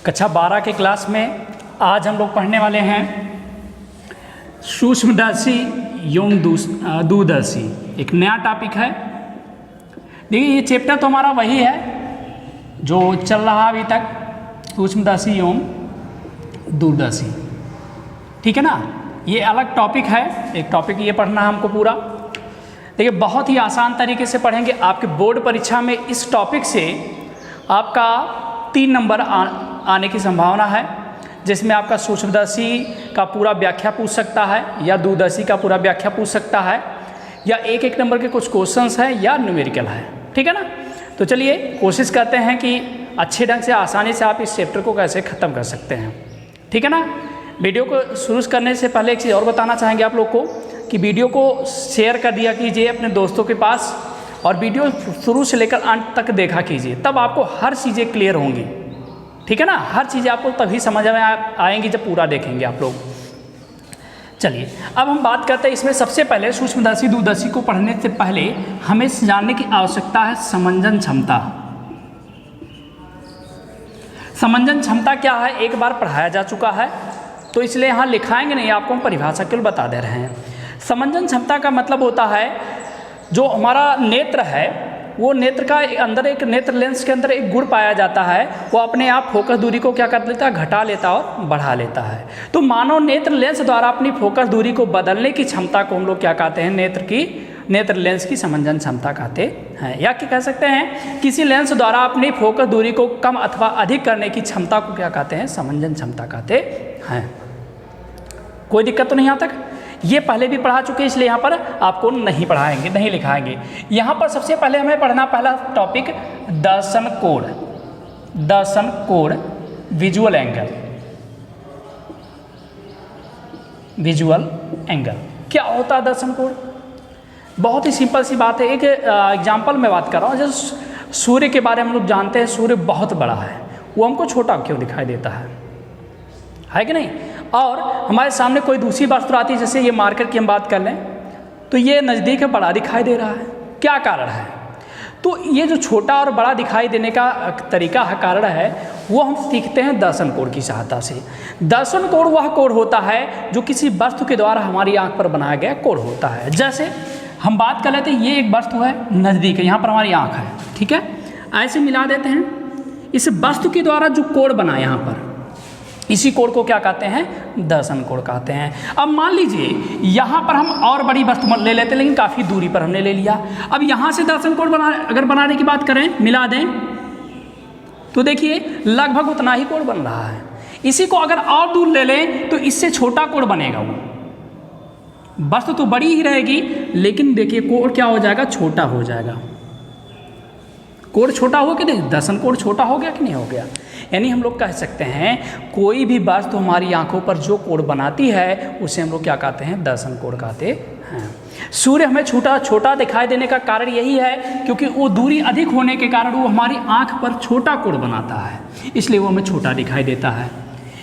कक्षा 12 के क्लास में आज हम लोग पढ़ने वाले हैं सूक्ष्मदर्शी एवं दूरदर्शी। एक नया टॉपिक है। देखिए ये चैप्टर तो हमारा वही है जो चल रहा अभी तक, सूक्ष्मदर्शी एवं दूरदर्शी। ठीक है ना, ये अलग टॉपिक है, एक टॉपिक ये पढ़ना है हमको पूरा। देखिए बहुत ही आसान तरीके से पढ़ेंगे। आपके बोर्ड परीक्षा में इस टॉपिक से आपका 3 नंबर आने की संभावना है, जिसमें आपका सूक्ष्मदर्शी का पूरा व्याख्या पूछ सकता है या दूरदर्शी का पूरा व्याख्या पूछ सकता है, या एक नंबर के कुछ क्वेश्चंस हैं या न्यूमेरिकल है। ठीक है ना, तो चलिए कोशिश करते हैं कि अच्छे ढंग से आसानी से आप इस चैप्टर को कैसे ख़त्म कर सकते हैं। ठीक है ना, वीडियो को शुरू करने से पहले एक चीज़ और बताना चाहेंगे आप लोग को कि वीडियो को शेयर कर दिया कीजिए अपने दोस्तों के पास, और वीडियो शुरू से लेकर अंत तक देखा कीजिए, तब आपको हर चीज़ें क्लियर होंगी। ठीक है ना, हर चीज़ें आपको तभी समझ में आएंगी जब पूरा देखेंगे आप लोग। चलिए अब हम बात करते हैं इसमें। सबसे पहले सूक्ष्मदर्शी दूरदर्शी को पढ़ने से पहले हमें जानने की आवश्यकता है समंजन क्षमता। समंजन क्षमता क्या है, एक बार पढ़ाया जा चुका है, तो इसलिए यहाँ लिखाएंगे नहीं, आपको हम परिभाषा केवल बता दे रहे हैं। समंजन क्षमता का मतलब होता है जो हमारा नेत्र है, वो नेत्र का अंदर एक नेत्र लेंस के अंदर एक गुण पाया जाता है, वो अपने आप फोकस दूरी को क्या कर लेता है, घटा लेता और बढ़ा लेता है। तो मानव नेत्र लेंस द्वारा अपनी फोकस दूरी को बदलने की क्षमता को हम लोग क्या कहते हैं, नेत्र लेंस की समंजन क्षमता कहते हैं, या क्या कह सकते हैं, किसी लेंस द्वारा अपनी फोकस दूरी को कम अथवा अधिक करने की क्षमता को क्या कहते हैं, समंजन क्षमता कहते हैं। कोई दिक्कत तो नहीं यहाँ तक? ये पहले भी पढ़ा चुके, इसलिए यहाँ पर आपको नहीं पढ़ाएंगे, नहीं लिखाएंगे। यहाँ पर सबसे पहले हमें पढ़ना पहला टॉपिक दर्शन कोण। दर्शन कोण, विजुअल एंगल। विजुअल एंगल क्या होता है दर्शन कोण? बहुत ही सिंपल सी बात है। एक एग्जाम्पल में बात कर रहा हूँ। जैसे सूर्य के बारे में हम लोग जानते हैं, सूर्य बहुत बड़ा है, वो हमको छोटा क्यों दिखाई देता है कि नहीं? और हमारे सामने कोई दूसरी वस्तु आती है, जैसे ये मार्केट की हम बात कर लें, तो ये नज़दीक है, बड़ा दिखाई दे रहा है। क्या कारण है? तो ये जो छोटा और बड़ा दिखाई देने का तरीका है, कारण है, वो हम सीखते हैं दर्शन कोण की सहायता से। दर्शन कोण वह कोण होता है जो किसी वस्तु के द्वारा हमारी आंख पर बनाया गया कोण होता है। जैसे हम बात कर लेते हैं, ये एक वस्तु है, नज़दीक है, यहाँ पर हमारी आंख है, ठीक है, ऐसे मिला देते हैं। इस वस्तु के द्वारा जो कोण बना यहाँ पर, इसी कोण को क्या कहते हैं, दर्शन कोण कहते हैं। अब मान लीजिए यहाँ पर हम और बड़ी वस्तु ले लेते, लेकिन काफ़ी दूरी पर हमने ले लिया। अब यहाँ से दर्शन कोण अगर बनाने की बात करें, मिला दें, तो देखिए लगभग उतना ही कोण बन रहा है। इसी को अगर और दूर ले लें तो इससे छोटा कोण बनेगा। वो वस्तु तो बड़ी ही रहेगी, लेकिन देखिए कोण क्या हो जाएगा, छोटा हो जाएगा। कोण छोटा हो कि नहीं, दर्शन कोण छोटा हो गया कि नहीं हो गया? यानी हम लोग कह सकते हैं कोई भी वस्तु हमारी आंखों पर जो कोण बनाती है उसे हम लोग क्या कहते हैं, दर्शन कोण कहते हैं। सूर्य हमें छोटा दिखाई देने का कारण यही है क्योंकि वो दूरी अधिक होने के कारण वो हमारी आंख पर छोटा कोण बनाता है, इसलिए वो हमें छोटा दिखाई देता है।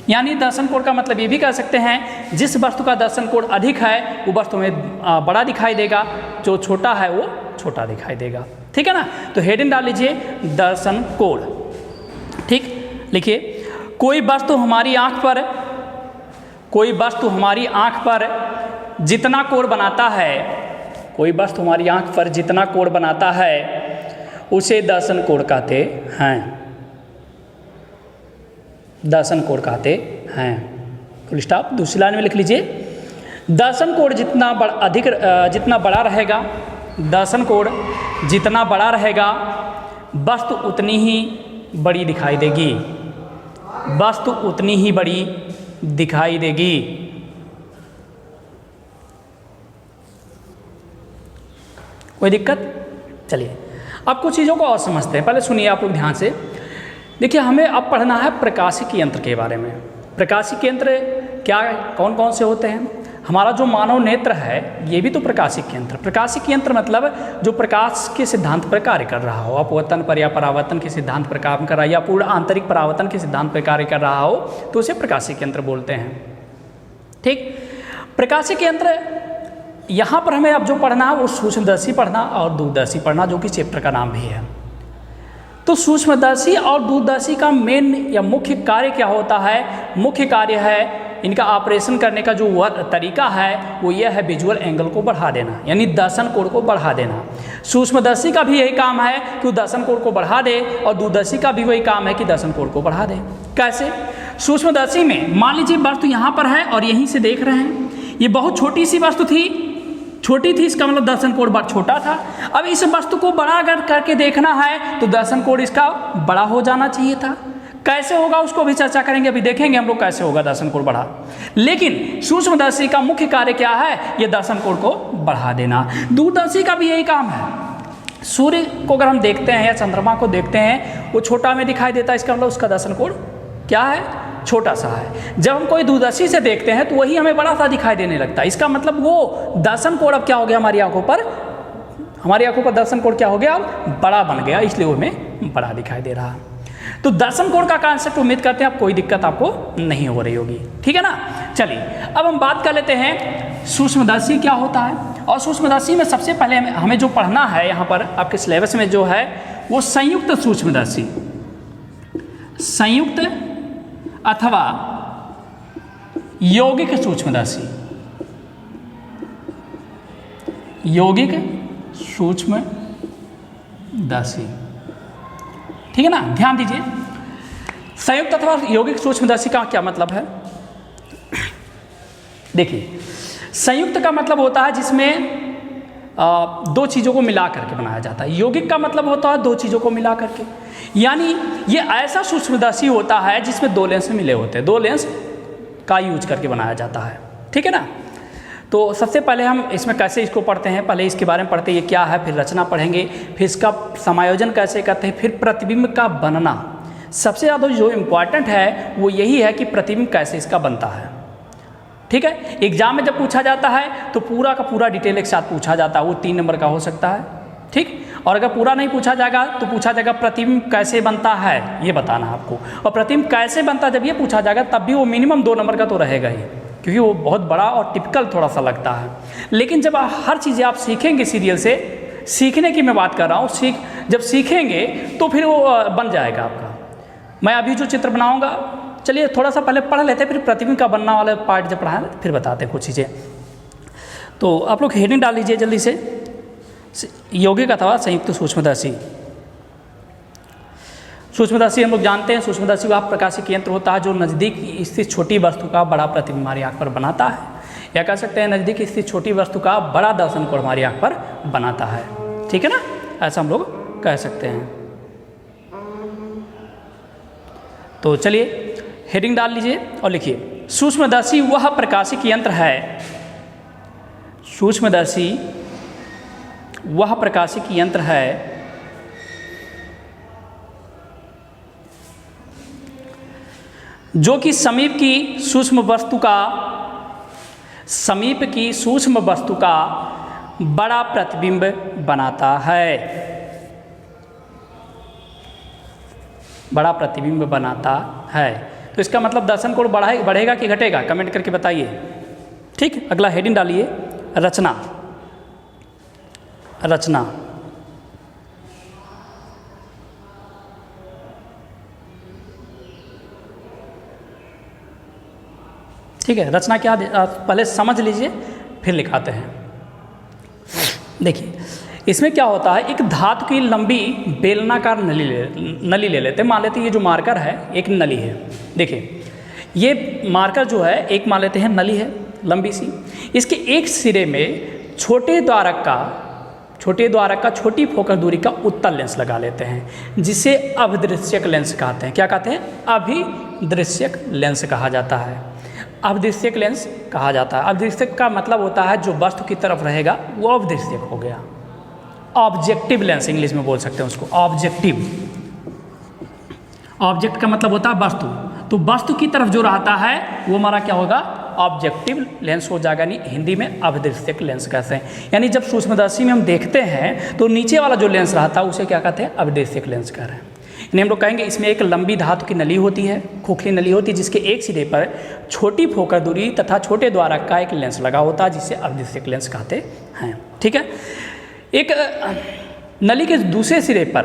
यानी दर्शन कोण का मतलब ये भी कह सकते हैं, जिस वस्तु का दर्शन कोण अधिक है वो वस्तु हमें बड़ा दिखाई देगा, जो छोटा है वो छोटा दिखाई देगा। ठीक है ना, तो हेडिंग डाल लीजिए दर्शन कोण। ठीक, लिखिए कोई वस्तु हमारी आंख पर जितना कोण बनाता है, कोई वस्तु हमारी आंख पर जितना कोण बनाता है उसे दर्शन कोण कहते हैं। दर्शन कोण कहते हैं, फुल स्टॉप। दूसरी लाइन में लिख लीजिए दर्शन कोण जितना बड़ा रहेगा, दर्शन कोण जितना बड़ा रहेगा वस्तु उतनी ही बड़ी दिखाई देगी। वस्तु उतनी ही बड़ी दिखाई देगी। कोई दिक्कत? चलिए अब कुछ चीज़ों को और समझते हैं। पहले सुनिए आप लोग ध्यान से। देखिए हमें अब पढ़ना है प्रकाशिक यंत्र के बारे में। प्रकाशिक यंत्र क्या, कौन कौन से होते हैं? हमारा जो मानव नेत्र है ये भी तो प्रकाशिक यंत्र। प्रकाशिक यंत्र मतलब जो प्रकाश के सिद्धांत पर कार्य कर रहा हो, अपवर्तन पर या परावर्तन के सिद्धांत पर काम कर रहा है, या पूर्ण आंतरिक परावर्तन के सिद्धांत पर कार्य कर रहा हो, तो उसे प्रकाशिक यंत्र बोलते हैं। ठीक, प्रकाशिक यंत्र यहाँ पर हमें अब जो पढ़ना है वो सूक्ष्मदर्शी पढ़ना और दूरदर्शी पढ़ना, जो कि चैप्टर का नाम भी है। तो सूक्ष्मदर्शी और दूरदर्शी का मेन या मुख्य कार्य क्या होता है? मुख्य कार्य है इनका ऑपरेशन करने का जो तरीका है वो यह है विजुअल एंगल को बढ़ा देना, यानी दर्शन कोण को बढ़ा देना। सूक्ष्मदर्शी का भी यही काम है कि वो दर्शन कोण को बढ़ा दे, और दूरदर्शी का भी वही काम है कि दर्शन कोण को बढ़ा दे। कैसे? सूक्ष्मदर्शी में मान लीजिए वस्तु यहाँ पर है और यहीं से देख रहे हैं, ये बहुत छोटी सी वस्तु थी, छोटी थी, इसका मतलब दर्शन कोण बहुत छोटा था। अब इस वस्तु को बड़ा अगर करके देखना है तो दर्शन कोण इसका बड़ा हो जाना चाहिए था। कैसे होगा उसको भी चर्चा करेंगे, अभी देखेंगे हम लोग कैसे होगा दर्शन कोण बढ़ा। लेकिन सूक्ष्मदर्शी का मुख्य कार्य क्या है? ये दर्शन कोण को बढ़ा देना। दूरदर्शी का भी यही काम है। सूर्य को अगर हम देखते हैं या चंद्रमा को देखते हैं, वो छोटा में दिखाई देता है, इसका मतलब उसका दर्शन कोण क्या है? छोटा सा है। जब हम कोई दूरदर्शी से देखते हैं तो वही हमें बड़ा सा दिखाई देने लगता है। इसका मतलब वो दर्शन कोण अब क्या हो गया हमारी आंखों पर? हमारी आंखों पर दर्शन कोण क्या हो गया? अब बड़ा बन गया, इसलिए वो हमें बड़ा दिखाई दे रहा है। तो दर्शन कोण का कॉन्सेप्ट उम्मीद करते हैं आप कोई दिक्कत आपको नहीं हो रही होगी, ठीक है ना। चलिए अब हम बात कर लेते हैं सूक्ष्मदर्शी क्या होता है। और सूक्ष्मदर्शी में सबसे पहले हमें जो पढ़ना है यहाँ पर आपके सिलेबस में जो है वो संयुक्त सूक्ष्मदर्शी, संयुक्त अथवा यौगिक सूक्ष्मदर्शी, यौगिक सूक्ष्मदर्शी, ठीक है ना। ध्यान दीजिए, संयुक्त अथवा यौगिक सूक्ष्मदर्शी का क्या मतलब है? देखिए, संयुक्त का मतलब होता है जिसमें दो चीज़ों को मिला करके बनाया जाता है। यौगिक का मतलब होता है दो चीज़ों को मिला करके, यानी ये ऐसा सूक्ष्मदर्शी होता है जिसमें दो लेंस मिले होते हैं, दो लेंस का यूज करके बनाया जाता है, ठीक है ना। तो सबसे पहले हम इसमें कैसे इसको पढ़ते हैं, पहले इसके बारे में पढ़ते हैं ये क्या है, फिर रचना पढ़ेंगे, फिर इसका समायोजन कैसे करते हैं, फिर प्रतिबिंब का बनना। सबसे ज़्यादा जो इम्पॉर्टेंट है वो यही है कि प्रतिबिंब कैसे इसका बनता है, ठीक है। एग्जाम में जब पूछा जाता है तो पूरा का पूरा डिटेल एक साथ पूछा जाता है, वो 3 नंबर का हो सकता है, ठीक। और अगर पूरा नहीं पूछा जाएगा तो पूछा जाएगा प्रतिबिंब कैसे बनता है, ये बताना आपको। और प्रतिबिंब कैसे बनता है जब ये पूछा जाएगा तब भी वो मिनिमम 2 नंबर का तो रहेगा ही, क्योंकि वो बहुत बड़ा और टिपिकल थोड़ा सा लगता है। लेकिन जब हर चीज़ें आप सीखेंगे सीरियल से, सीखने की मैं बात कर रहा हूँ, जब सीखेंगे तो फिर वो बन जाएगा आपका। मैं अभी जो चित्र बनाऊँगा, चलिए थोड़ा सा पहले पढ़ लेते हैं, फिर प्रतिबिंब का बनना वाला पार्ट जब पढ़ाएं फिर बताते हैं कुछ चीज़ें। तो आप लोग हेडिंग डाल लीजिए जल्दी से, यौगिक अथवा संयुक्त सूक्ष्मदर्शी। सूक्ष्मदर्शी हम लोग जानते हैं, सूक्ष्मदर्शी वह प्रकाशिक यंत्र होता है जो नज़दीक स्थित छोटी वस्तु का बड़ा प्रतिबिंब हमारी आँख पर बनाता है, या कह सकते हैं नज़दीक स्थित छोटी वस्तु का बड़ा दर्शन कोण हमारी आँख पर बनाता है, ठीक है ना, ऐसा हम लोग कह सकते हैं। तो चलिए हेडिंग डाल लीजिए और लिखिए, सूक्ष्मदर्शी वह प्रकाशिक यंत्र है, सूक्ष्मदर्शी वह प्रकाशिक यंत्र है जो कि समीप की सूक्ष्म वस्तु का बड़ा प्रतिबिंब बनाता है, बड़ा प्रतिबिंब बनाता है। तो इसका मतलब दर्शन कोण बढ़ेगा कि घटेगा, कमेंट करके बताइए, ठीक। अगला हेडिंग डालिए, रचना। रचना ठीक है। रचना क्या पहले समझ लीजिए फिर लिखाते हैं। देखिए इसमें क्या होता है, एक धातु की लंबी बेलनाकार नली ले लेते हैं। मान लेते हैं ये जो मार्कर है एक नली है। देखिए ये मार्कर जो है एक मान लेते हैं नली है लंबी सी, इसके एक सिरे में छोटे द्वारक का छोटी फोकस दूरी का उत्तल लेंस लगा लेते हैं, जिसे अभिदृश्यक लेंस कहते हैं। क्या कहते हैं? अभिदृश्यक लेंस कहा जाता है। अभिदृश्यक लेंस कहा जाता है। अभिदृश्यक का मतलब होता है जो वस्तु की तरफ रहेगा वो अभिदृश्यक हो गया। ऑब्जेक्टिव लेंस इंग्लिश में बोल सकते हैं उसको, ऑब्जेक्टिव। ऑब्जेक्ट का मतलब होता है वस्तु, तो वस्तु की तरफ जो रहता है वो हमारा क्या होगा? ऑब्जेक्टिव लेंस हो जाएगा, नहीं हिंदी में अभिदृश्यक लेंस कहते हैं। यानी जब सूक्ष्मदर्शी में हम देखते हैं तो नीचे वाला जो लेंस रहता है उसे क्या कहते हैं? अभिदृश्यक लेंस कह रहे हैं। यानी हम लोग कहेंगे इसमें एक लंबी धातु की नली होती है, खोखली नली होती है, जिसके एक सिरे पर छोटी फोकस दूरी तथा छोटे द्वारक का एक लेंस लगा होता है, जिसे अभिदृश्यक लेंस कहते हैं। ठीक है। एक नली के दूसरे सिरे पर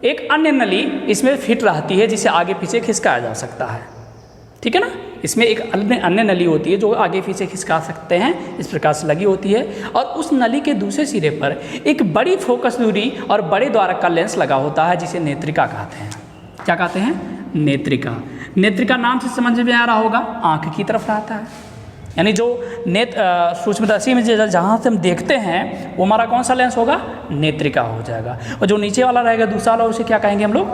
एक अन्य नली इसमें फिट रहती है जिसे आगे पीछे खिसकाया जा सकता है, ठीक है ना। इसमें एक अन्य नली होती है जो आगे पीछे खिसका सकते हैं, इस प्रकार से लगी होती है। और उस नली के दूसरे सिरे पर एक बड़ी फोकस दूरी और बड़े द्वारक का लेंस लगा होता है जिसे नेत्रिका कहते हैं। क्या कहते हैं? नेत्रिका। नेत्रिका नाम से समझ में आ रहा होगा, आँख की तरफ रहता है, यानी जो सूक्ष्मदर्शी में जहाँ से हम देखते हैं वो हमारा कौन सा लेंस होगा? नेत्रिका हो जाएगा। और जो नीचे वाला रहेगा दूसरा वाला, उसे क्या कहेंगे हम लोग?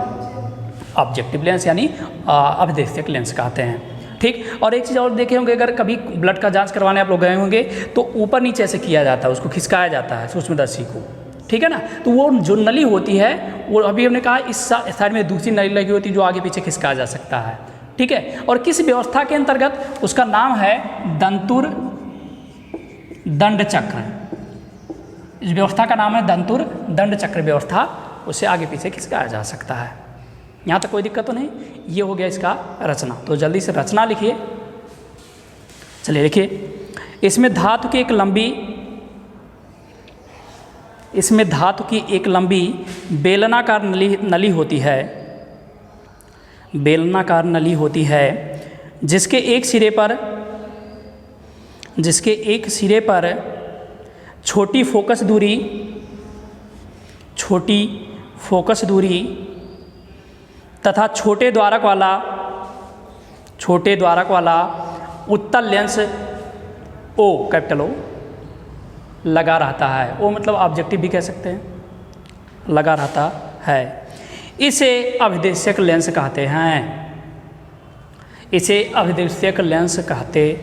ऑब्जेक्टिव लेंस यानी अभिदेशक लेंस कहते हैं, ठीक। और एक चीज़ और देखे होंगे, अगर कभी ब्लड का जांच करवाने आप लोग गए होंगे तो ऊपर नीचे ऐसे किया जाता है, उसको खिसकाया जाता है सूक्ष्मदर्शी को, ठीक है ना। तो वो जो नली होती है वो अभी हमने कहा इस साइड में दूसरी नली लगी होती है जो आगे पीछे खिसकाया जा सकता है, ठीक है। और किस व्यवस्था के अंतर्गत? उसका नाम है दंतुर दंड चक्र। इस व्यवस्था का नाम है दंतुर दंड चक्र व्यवस्था, उसे आगे पीछे खिसकाया जा सकता है। यहाँ तक कोई दिक्कत तो नहीं। ये हो गया इसका रचना, तो जल्दी से रचना लिखिए। चलिए लिखिए, इसमें धातु की एक लंबी बेलनाकार नली होती है, बेलनाकार नली होती है जिसके एक सिरे पर छोटी फोकस दूरी तथा छोटे द्वारक वाला उत्तल लेंस ओ, कैपिटल ओ लगा रहता है। ओ मतलब ऑब्जेक्टिव भी कह सकते हैं, लगा रहता है। इसे अभिदेशक लेंस कहते हैं, इसे अभिदेशक लेंस कहते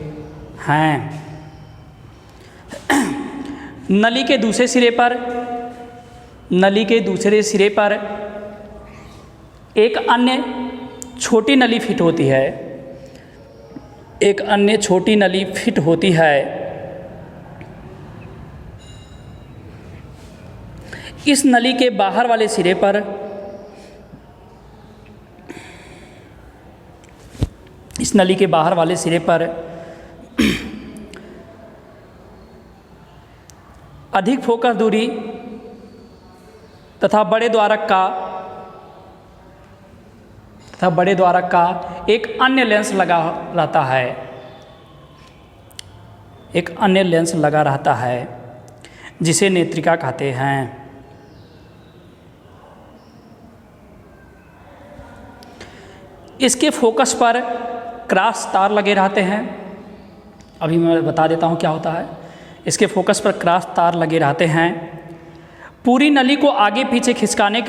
हैं। नली के दूसरे सिरे पर एक अन्य छोटी नली फिट होती है, इस नली के बाहर वाले सिरे पर अधिक फोकस दूरी तथा बड़े द्वारक का एक अन्य लेंस लगा रहता है जिसे नेत्रिका कहते हैं। इसके फोकस पर क्रॉस तार लगे रहते हैं। अभी मैं बता देता हूँ क्या होता है। इसके फोकस पर क्रॉस तार लगे रहते हैं। पूरी नली को आगे पीछे खिसकाने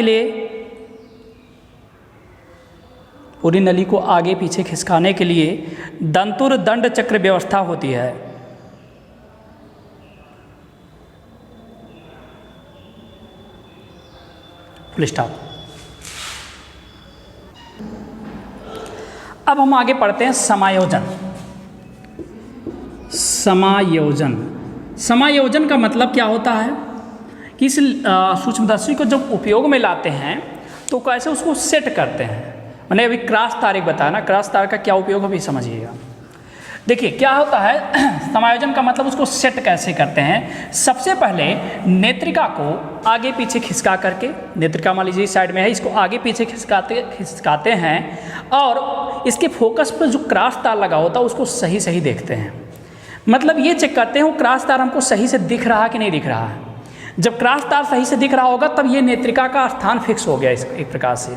के लिए दंतुर दंड चक्र व्यवस्था होती है। Full stop. अब हम आगे पढ़ते हैं समायोजन का मतलब क्या होता है कि इस सूक्ष्मदर्शी को जब उपयोग में लाते हैं तो कैसे उसको सेट करते हैं। मैंने अभी क्रॉस तार एक बताया ना, क्रॉस तार का क्या उपयोग है अभी समझिएगा। देखिए क्या होता है, समायोजन का मतलब उसको सेट कैसे करते हैं। सबसे पहले नेत्रिका को आगे पीछे खिसका करके, नेत्रिका मान लीजिए इस साइड में है, इसको आगे पीछे खिसकाते हैं और इसके फोकस पर जो क्रॉस तार लगा होता है उसको सही सही देखते हैं। मतलब ये चेक करते हैं वो क्रॉस तार हमको सही से दिख रहा है कि नहीं दिख रहा है। जब क्रॉस तार सही से दिख रहा होगा तब ये नेत्रिका का स्थान फिक्स हो गया इस एक प्रकार से।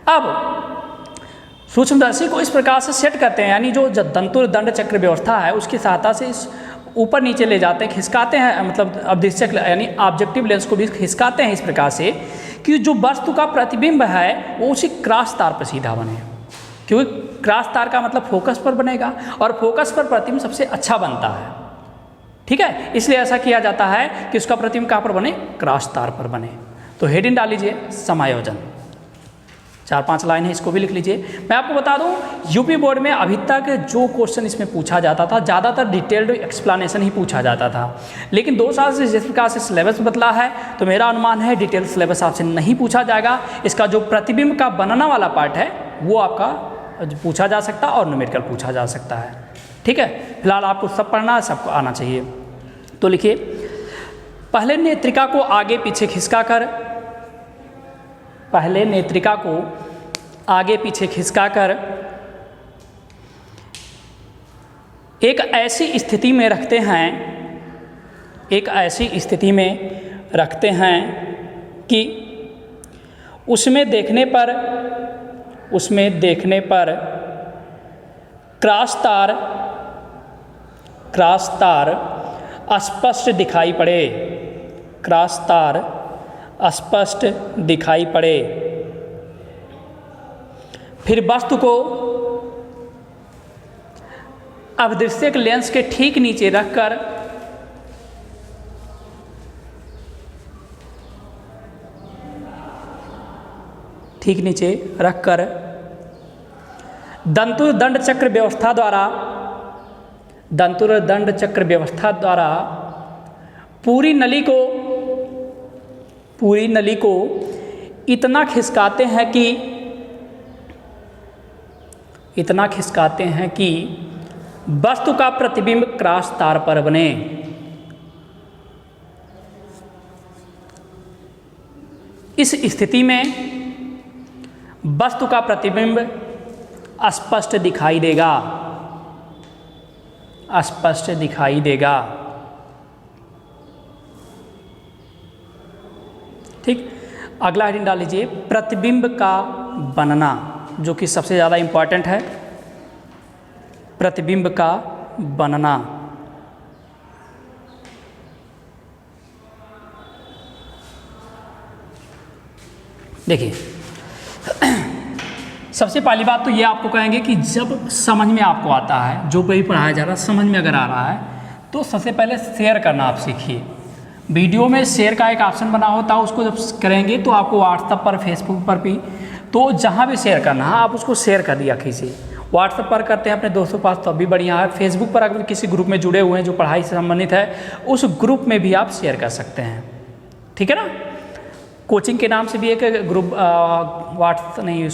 अब सूक्ष्मदर्शी को इस प्रकार से सेट करते हैं, यानी जो दंतुर दंड चक्र व्यवस्था है उसकी सहायता से इस ऊपर नीचे ले जाते हैं, खिसकाते हैं, मतलब अभिदेशक यानी ऑब्जेक्टिव लेंस को भी खिसकाते हैं इस प्रकार से कि जो वस्तु का प्रतिबिंब है वो उसी क्रॉस तार पर सीधा बने, क्योंकि क्रॉस तार का मतलब फोकस पर बनेगा और फोकस पर प्रतिबिंब सबसे अच्छा बनता है। ठीक है, इसलिए ऐसा किया जाता है कि उसका प्रतिबिंब कहाँ पर बने, क्रॉस तार पर बने। तो हेडिंग डाल लीजिए समायोजन, 4-5 लाइन है, इसको भी लिख लीजिए। मैं आपको बता दूं यूपी बोर्ड में अभी तक जो क्वेश्चन इसमें पूछा जाता था ज़्यादातर डिटेल्ड एक्सप्लेनेशन ही पूछा जाता था, लेकिन 2 साल से जिस प्रकार से सिलेबस बदला है तो मेरा अनुमान है डिटेल सिलेबस आपसे नहीं पूछा जाएगा। इसका जो प्रतिबिंब का बनना वाला पार्ट है वो आपका पूछा जा सकता है और न्यूमेरिकल पूछा जा सकता है। ठीक है, फिलहाल आपको सब पढ़ना है, सबको आना चाहिए। तो लिखिए, पहले नेत्रिका को आगे पीछे खिसका कर पहले नेत्रिका को आगे पीछे खिसकाकर एक ऐसी स्थिति में रखते हैं, एक ऐसी स्थिति में रखते हैं कि उसमें देखने पर क्रॉस तार स्पष्ट दिखाई पड़े, क्रॉस तार स्पष्ट दिखाई पड़े। फिर वस्तु को अवदृश्यक लेंस के ठीक नीचे रखकर दंतुर दंड चक्र व्यवस्था द्वारा पूरी नली को इतना खिसकाते हैं कि वस्तु का प्रतिबिंब क्रॉस तार पर बने। इस स्थिति में वस्तु का प्रतिबिंब स्पष्ट दिखाई देगा। ठीक, अगला हेडिंग डाल लीजिए, प्रतिबिंब का बनना, जो कि सबसे ज़्यादा इम्पॉर्टेंट है। प्रतिबिंब का बनना, देखिए सबसे पहली बात तो ये आपको कहेंगे कि जब समझ में आपको आता है, जो भी पढ़ाया जा रहा है समझ में अगर आ रहा है, तो सबसे पहले शेयर करना आप सीखिए। वीडियो में शेयर का एक ऑप्शन बना होता है, उसको जब करेंगे तो आपको व्हाट्सएप पर, फेसबुक पर भी, तो जहाँ भी शेयर करना है आप उसको शेयर कर दिया कीजिए। व्हाट्सएप पर करते हैं अपने दोस्तों के पास तो अभी बढ़िया है। फेसबुक पर अगर किसी ग्रुप में जुड़े हुए हैं जो पढ़ाई से संबंधित है, उस ग्रुप में भी आप शेयर कर सकते हैं। ठीक है ना। कोचिंग के नाम से भी एक ग्रुप उस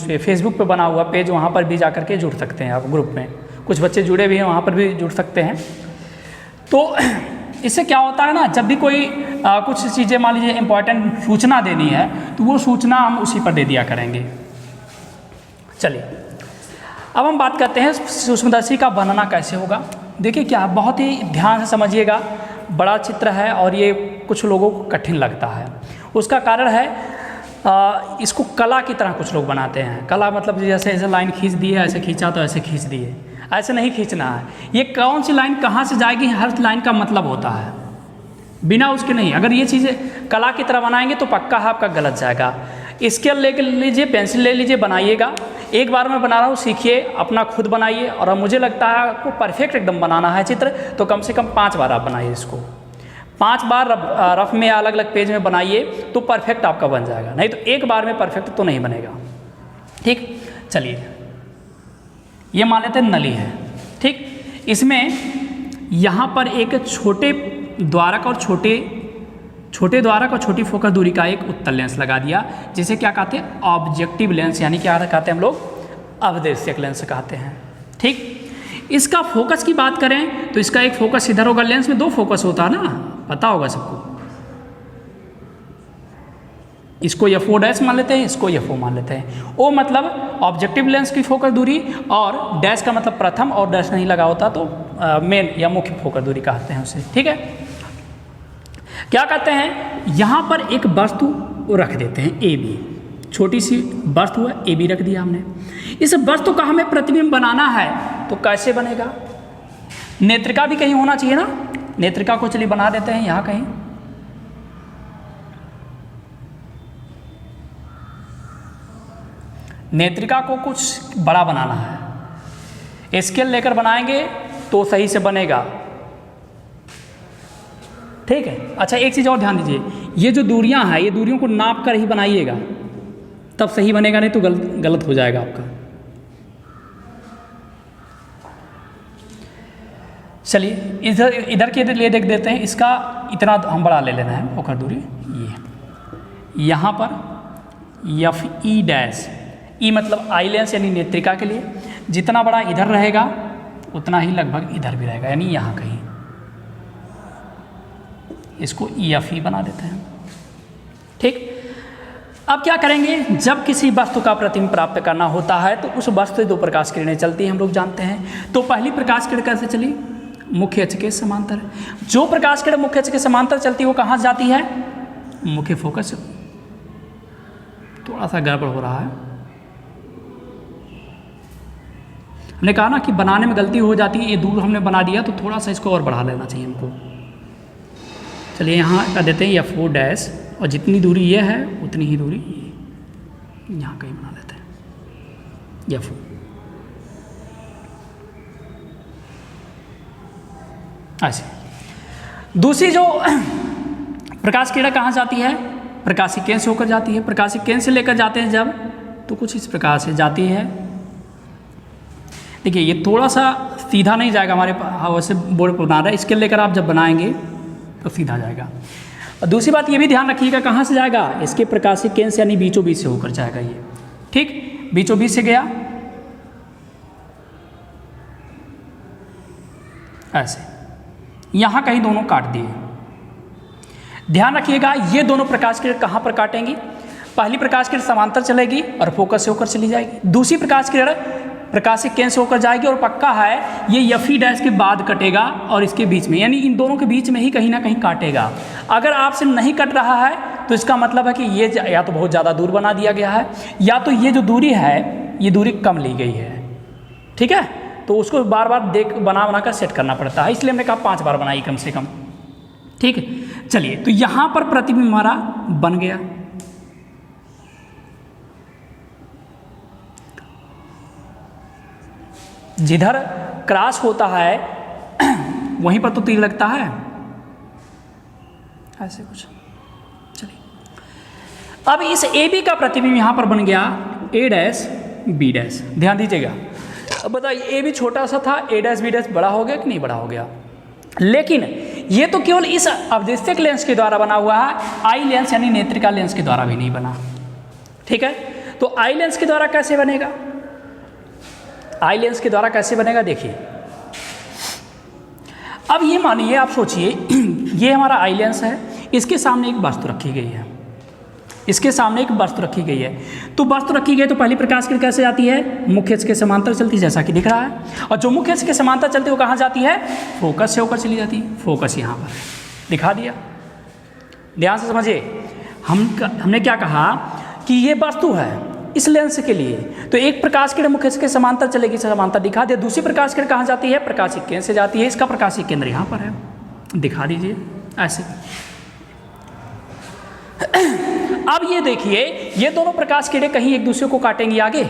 पर फेसबुक पे बना हुआ पेज, वहाँ पर भी जा कर के जुड़ सकते हैं आप ग्रुप में। कुछ बच्चे जुड़े भी हैं, वहाँ पर भी जुड़ सकते हैं। तो इससे क्या होता है ना, जब भी कोई कुछ चीज़ें मान लीजिए इंपॉर्टेंट सूचना देनी है तो वो सूचना हम उसी पर दे दिया करेंगे। चलिए अब हम बात करते हैं सूक्ष्मदर्शी का बनना कैसे होगा। देखिए क्या, बहुत ही ध्यान से समझिएगा, बड़ा चित्र है और ये कुछ लोगों को कठिन लगता है। उसका कारण है इसको कला की तरह कुछ लोग बनाते हैं। कला मतलब जैसे ऐसे लाइन खींच दी है, ऐसे खींचा तो ऐसे खींच दिए, ऐसे नहीं खींचना है। ये कौन सी लाइन कहाँ से जाएगी, हर लाइन का मतलब होता है, बिना उसके नहीं। अगर ये चीज़ें कला की तरह बनाएंगे तो पक्का है आपका गलत जाएगा। स्केल ले लीजिए, पेंसिल ले लीजिए, बनाइएगा। एक बार मैं बना रहा हूँ, सीखिए, अपना खुद बनाइए। और अब मुझे लगता है आपको परफेक्ट एकदम बनाना है चित्र, तो कम से कम 5 बार आप बनाइए इसको। 5 बार रफ में अलग अलग पेज में बनाइए तो परफेक्ट आपका बन जाएगा, नहीं तो एक बार में परफेक्ट तो नहीं बनेगा। ठीक, चलिए ये मान लेते हैं नली है। ठीक, इसमें यहाँ पर एक छोटे द्वारक और छोटे द्वारक और छोटी फोकस दूरी का एक उत्तल लेंस लगा दिया, जिसे क्या कहते हैं, ऑब्जेक्टिव लेंस, यानी क्या कहते हैं हम लोग, अवदेश्यक लेंस कहते हैं। ठीक, इसका फोकस की बात करें तो इसका एक फोकस इधर होगा। लेंस में 2 फोकस होता है ना, पता होगा सबको। इसको F0 मान लेते हैं, इसको F0 मान लेते हैं। O मतलब ऑब्जेक्टिव लेंस की फोकस दूरी, और डैश का मतलब प्रथम, और डैश नहीं लगा होता तो मेन या मुख्य फोकस दूरी कहते हैं उसे। ठीक है, क्या कहते हैं, यहाँ पर एक वस्तु रख देते हैं AB, छोटी सी वस्तु है, AB रख दिया हमने। इस वस्तु का हमें प्रतिबिंब बनाना है तो कैसे बनेगा। नेत्रिका भी कहीं होना चाहिए ना, नेत्रिका को चलिए बना देते हैं यहाँ कहीं। नेत्रिका को कुछ बड़ा बनाना है, स्केल लेकर बनाएंगे तो सही से बनेगा। ठीक है, अच्छा एक चीज़ और ध्यान दीजिए, ये जो दूरियां हैं, ये दूरियों को नाप कर ही बनाइएगा, तब सही बनेगा, नहीं तो गलत हो जाएगा आपका। चलिए इधर के लिए देख देते हैं। इसका इतना हम बड़ा ले लेना है फोकस दूरी, ये यहाँ पर FE', E मतलब आई लेंस यानी नेत्रिका के लिए, जितना बड़ा इधर रहेगा उतना ही लगभग इधर भी रहेगा, यानी यहाँ कहीं। इसको EFE बना देते हैं। ठीक, अब क्या करेंगे, जब किसी वस्तु का प्रतिबिंब प्राप्त करना होता है तो उस वस्तु से दो प्रकाश किरणें चलती हैं, हम लोग जानते हैं। तो पहली प्रकाश किरण कैसे चली, मुख्य अक्ष के समांतर। जो प्रकाश किरण मुख्य अक्ष के समांतर चलती है वो कहाँ जाती है, मुख्य फोकस। थोड़ा सा गड़बड़ हो रहा है, हमने कहा ना कि बनाने में गलती हो जाती है, ये दूर हमने बना दिया तो थोड़ा सा इसको और बढ़ा लेना चाहिए हमको। चलिए यहाँ कर देते हैं F4 डैश, और जितनी दूरी ये है उतनी ही दूरी यहाँ कहीं बना देते हैं F4। ऐसे दूसरी जो प्रकाश किरण कहाँ जाती है, प्रकाशिक केंद्र से होकर जाती है। प्रकाशिक केंद्र से लेकर जाते हैं जब, तो कुछ इस प्रकार से जाती है। देखिए ये थोड़ा सा सीधा नहीं जाएगा, हमारे वैसे बोर्ड पर बना रहा है, इसके लेकर आप जब बनाएंगे तो सीधा जाएगा। और दूसरी बात ये भी ध्यान रखिएगा, कहाँ से जाएगा, इसके प्रकाशिक केंद्र से यानी बीचों बीच से होकर जाएगा ये, ठीक, बीचों बीच से गया ऐसे, यहाँ कहीं दोनों काट दिए। ध्यान रखिएगा ये दोनों प्रकाश किरण कहाँ पर काटेंगी, पहली प्रकाश किरण समांतर चलेगी और फोकस से होकर चली जाएगी, दूसरी प्रकाश किरण प्रकाशिक केंद्र से होकर जाएगी और पक्का है ये Fe डैश के बाद कटेगा और इसके बीच में, यानी इन दोनों के बीच में ही कहीं ना कहीं काटेगा। अगर आपसे नहीं कट रहा है तो इसका मतलब है कि ये या तो बहुत ज़्यादा दूर बना दिया गया है, या तो ये जो दूरी है ये दूरी कम ली गई है, ठीक है। तो उसको बार बार बना कर सेट करना पड़ता है, इसलिए हमने कहा 5 बार बनाई कम से कम, ठीक है। चलिए तो यहाँ पर प्रतिबिंब हमारा बन गया। जिधर क्रॉस होता है वहीं पर तो तीर लगता है, ऐसे कुछ। चलिए अब इस AB का प्रतिबिंब यहाँ पर बन गया A डैश B डैश। ध्यान दीजिएगा, अब बताइए AB छोटा सा था, A डैश B डैश बड़ा हो गया कि नहीं बड़ा हो गया, लेकिन ये तो केवल इस अवदेशक लेंस के द्वारा बना हुआ है, आई लेंस यानी नेत्रिका लेंस के द्वारा भी नहीं बना, ठीक है। तो आई लेंस के द्वारा कैसे बनेगा, आई लेंस के द्वारा कैसे बनेगा, देखिए अब ये मानिए, आप सोचिए ये हमारा आई लेंस है, इसके सामने एक वस्तु रखी गई है, इसके सामने एक वस्तु रखी गई है। तो वस्तु रखी गई तो पहली प्रकाश किरण कैसे जाती है, मुख्य अक्ष के समांतर चलती है, जैसा कि दिख रहा है। और जो मुख्य अक्ष के समांतर चलती है वो कहाँ जाती है, फोकस से होकर चली जाती है। फोकस यहाँ पर दिखा दिया, ध्यान से समझिए। हमने क्या कहा कि ये वस्तु है इस लेंस के लिए, तो एक प्रकाश किरण मुख्य अक्ष के समांतर चलेगी, समांतर दिखा दिया। दूसरी प्रकाश किरण कहाँ जाती है, प्रकाशिक केंद्र से जाती है, इसका प्रकाशिक केंद्र यहाँ पर है, दिखा दीजिए ऐसे। अब ये देखिए ये दोनों प्रकाश किरणें कहीं एक दूसरे को काटेंगी, आगे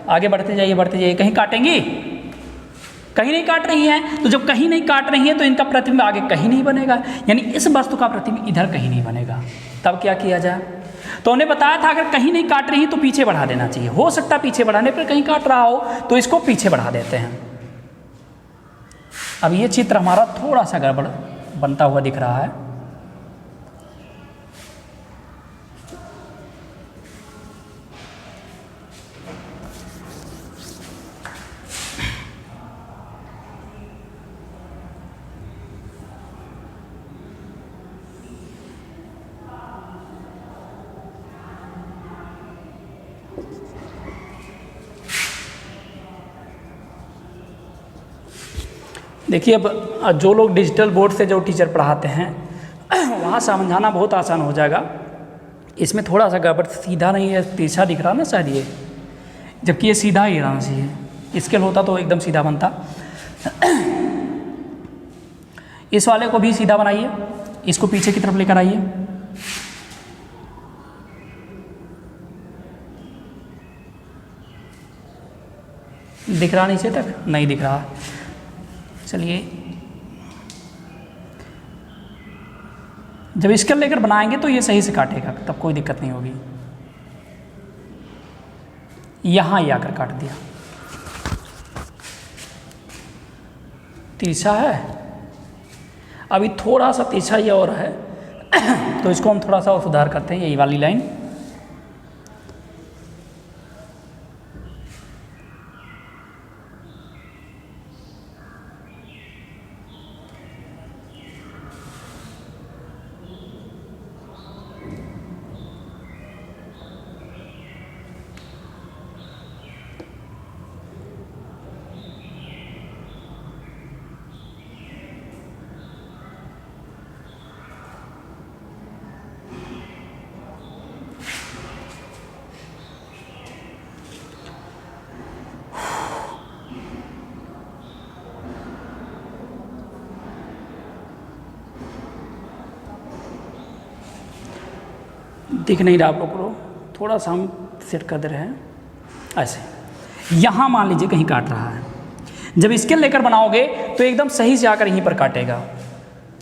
आगे बढ़ते जाइए, कहीं काटेंगी, कहीं नहीं काट रही हैं। तो जब कहीं नहीं काट रही हैं तो इनका प्रतिबिंब आगे कहीं नहीं बनेगा, यानी इस वस्तु का प्रतिबिंब इधर कहीं नहीं बनेगा। तब क्या किया जाए, तो उन्हें बताया था अगर कहीं नहीं काट रही है तो पीछे बढ़ा देना चाहिए। हो सकता है पीछे बढ़ाने पर कहीं काट रहा हो तो इसको पीछे बढ़ा देते हैं। अब ये चित्र हमारा थोड़ा सा गड़बड़ बनता हुआ दिख रहा है, देखिए। अब जो लोग डिजिटल बोर्ड से जो टीचर पढ़ाते हैं वहाँ समझाना बहुत आसान हो जाएगा। इसमें थोड़ा सा गड़बड़, सीधा नहीं है, तिरछा दिख रहा ना शायद ये, जबकि ये सीधा ही रहना चाहिए। स्केल होता तो एकदम सीधा बनता। इस वाले को भी सीधा बनाइए, इसको पीछे की तरफ लेकर आइए। दिख रहा नीचे तक, नहीं दिख रहा। चलिए जब स्केल लेकर बनाएंगे तो ये सही से काटेगा, तब कोई दिक्कत नहीं होगी। यहाँ ही आकर काट दिया, तिरछा है, अभी थोड़ा सा तिरछा ये और है तो इसको हम थोड़ा सा और सुधार करते हैं, यही वाली लाइन। दिख नहीं रहा आप लोग को, थोड़ा सा हम सेट कर दे रहे हैं ऐसे। यहाँ मान लीजिए कहीं काट रहा है, जब स्केल लेकर बनाओगे तो एकदम सही से आकर यहीं पर काटेगा।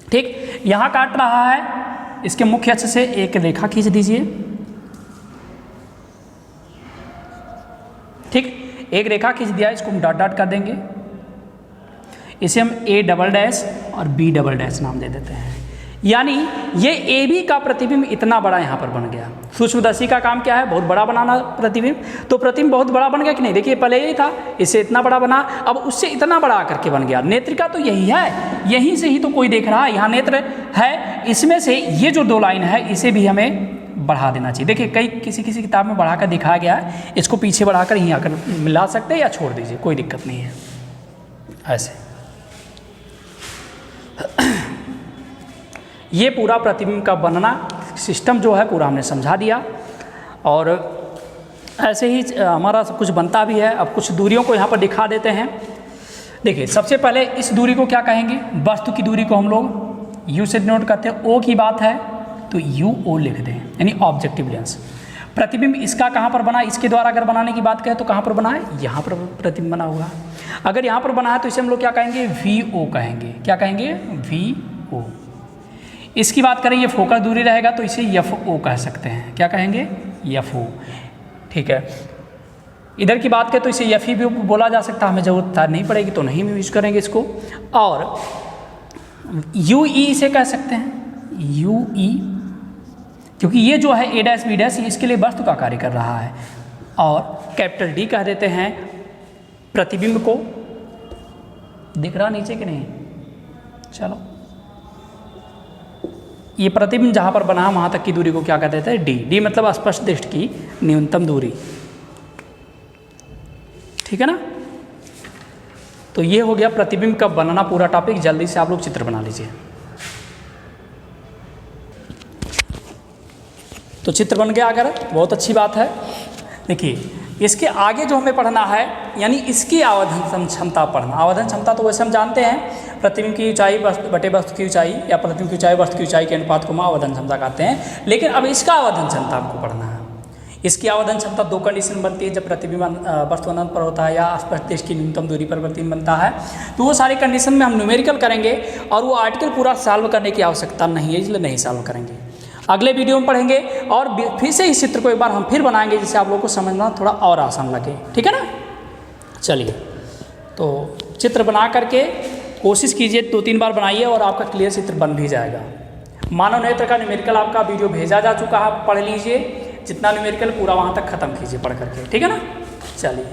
ठीक, यहाँ काट रहा है, इसके मुख्य अक्ष से एक रेखा खींच दीजिए। ठीक, एक रेखा खींच दिया, इसको हम डॉट डॉट कर देंगे। इसे हम A डबल डैश और B डबल डैश नाम दे देते हैं। यानी ये AB का प्रतिबिंब इतना बड़ा यहाँ पर बन गया। सूक्ष्मदर्शी का काम क्या है? बहुत बड़ा बनाना प्रतिबिंब। तो प्रतिबिंब बहुत बड़ा बन गया कि नहीं? देखिए पहले यही था, इससे इतना बड़ा बना, अब उससे इतना बड़ा आकर के बन गया। नेत्रिका तो यही है, यहीं से ही तो कोई देख रहा है, यहाँ नेत्र है, इसमें से ये जो 2 लाइन है इसे भी हमें बढ़ा देना चाहिए। देखिए कई किसी किताब में बढ़ाकर दिखाया गया है, इसको पीछे बढ़ाकर यहीं आकर मिला सकते हैं या छोड़ दीजिए, कोई दिक्कत नहीं है। ऐसे ये पूरा प्रतिबिंब का बनना सिस्टम जो है पूरा हमने समझा दिया। और ऐसे ही हमारा सब कुछ बनता भी है। अब कुछ दूरियों को यहाँ पर दिखा देते हैं। देखिए सबसे पहले इस दूरी को क्या कहेंगे? वस्तु की दूरी को हम लोग U से डिनोट करते हैं। O की बात है तो UO लिख दें, यानी ऑब्जेक्टिव लेंस। प्रतिबिंब इसका कहाँ पर बना? इसके द्वारा अगर बनाने की बात करें तो कहाँ पर बना है? यहाँ पर प्रतिबिंब बना हुआ। अगर यहाँ पर बना है तो इसे हम लोग क्या कहेंगे? VO कहेंगे। क्या कहेंगे? VO। इसकी बात करें, ये फोकस दूरी रहेगा तो इसे FO कह सकते हैं। क्या कहेंगे? FO। ठीक है, इधर की बात करें तो इसे FE भी बोला जा सकता है, हमें जरूरत नहीं पड़ेगी तो नहीं यूज करेंगे इसको। और UE इसे कह सकते हैं, UE, क्योंकि ये जो है A डैश B डैश इसके लिए वस्तु का कार्य कर रहा है। और कैपिटल D कह देते हैं प्रतिबिंब को। दिख रहा नीचे कि नहीं? चलो, ये प्रतिबिंब जहाँ पर बना वहाँ तक की दूरी को क्या कहते हैं? D मतलब स्पष्ट दृष्टि की न्यूनतम दूरी। ठीक है ना? तो ये हो गया प्रतिबिंब का बनना पूरा टॉपिक। जल्दी से आप लोग चित्र बना लीजिए। तो चित्र बन गया अगर, बहुत अच्छी बात है। देखिए इसके आगे जो हमें पढ़ना है, यानी इसकी आवर्धन क्षमता पढ़ना। आवर्धन क्षमता तो वैसे हम जानते हैं, प्रतिबिंब की ऊंचाई बटे वस्तु की ऊंचाई या प्रतिबिंब की ऊंचाई वस्तु की ऊंचाई के अनुपात को हम आवर्धन क्षमता कहते हैं। लेकिन अब इसका आवर्धन क्षमता हमको पढ़ना है। इसकी आवर्धन क्षमता 2 कंडीशन बनती है, जब प्रतिबिंब वस्तु अनंत पर होता है या स्पष्ट दृष्टि की न्यूनतम दूरी पर प्रतिबिंब बनता है। तो वो सारी कंडीशन में हम न्यूमेरिकल करेंगे और वो आर्टिकल पूरा सॉल्व करने की आवश्यकता नहीं है, इसलिए नहीं सॉल्व करेंगे। अगले वीडियो में पढ़ेंगे और फिर से इस चित्र को एक बार हम फिर बनाएंगे, जिससे आप लोगों को समझना थोड़ा और आसान लगे। ठीक है ना? चलिए, तो चित्र बना करके कोशिश कीजिए, 2-3 बार बनाइए और आपका क्लियर चित्र बन भी जाएगा। मानव नेत्र का न्यूमेरिकल आपका वीडियो भेजा जा चुका है, आप पढ़ लीजिए। जितना न्यूमेरिकल पूरा वहाँ तक ख़त्म कीजिए पढ़ करके। ठीक है ना? चलिए।